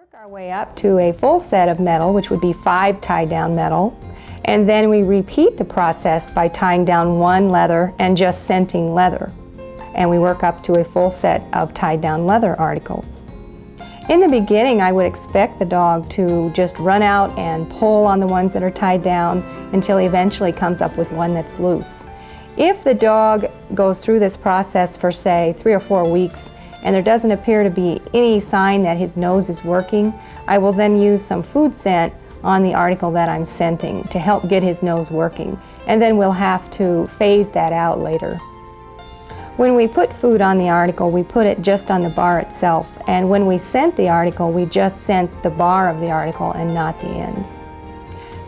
work our way up to a full set of metal, which would be 5 tied down metal, and then we repeat the process by tying down 1 leather and just scenting leather. And we work up to a full set of tied down leather articles. In the beginning, I would expect the dog to just run out and pull on the ones that are tied down until he eventually comes up with one that's loose. If the dog goes through this process for, say, 3 or 4 weeks, and there doesn't appear to be any sign that his nose is working, I will then use some food scent on the article that I'm scenting to help get his nose working, and then we'll have to phase that out later. When we put food on the article, we put it just on the bar itself, and when we scent the article, we just scent the bar of the article and not the ends.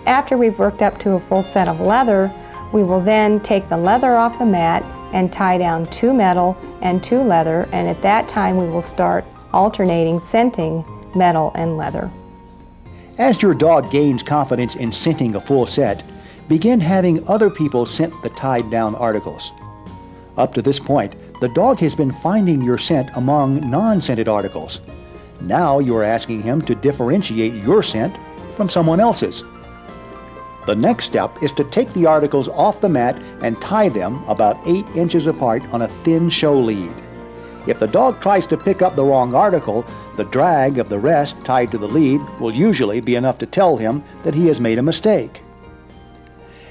After we've worked up to a full set of leather, we will then take the leather off the mat and tie down 2 metal and 2 leather, and at that time we will start alternating scenting metal and leather. As your dog gains confidence in scenting a full set, begin having other people scent the tied down articles. Up to this point, the dog has been finding your scent among non-scented articles. Now you are asking him to differentiate your scent from someone else's. The next step is to take the articles off the mat and tie them about 8 inches apart on a thin show lead. If the dog tries to pick up the wrong article, the drag of the rest tied to the lead will usually be enough to tell him that he has made a mistake.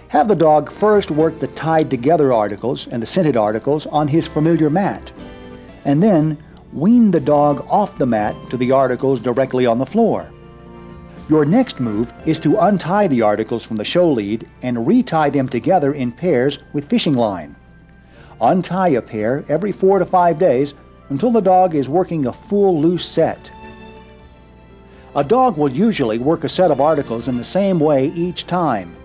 Have the dog first work the tied together articles and the scented articles on his familiar mat, and then wean the dog off the mat to the articles directly on the floor. Your next move is to untie the articles from the show lead and retie them together in pairs with fishing line. Untie a pair every 4 to 5 days until the dog is working a full loose set. A dog will usually work a set of articles in the same way each time,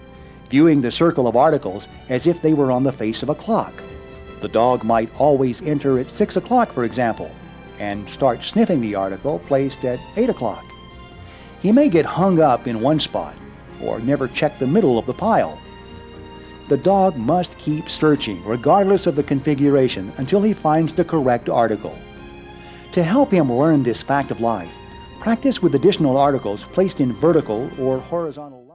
viewing the circle of articles as if they were on the face of a clock. The dog might always enter at 6 o'clock, for example, and start sniffing the article placed at 8 o'clock. He may get hung up in one spot or never check the middle of the pile. The dog must keep searching regardless of the configuration until he finds the correct article. To help him learn this fact of life, practice with additional articles placed in vertical or horizontal lines.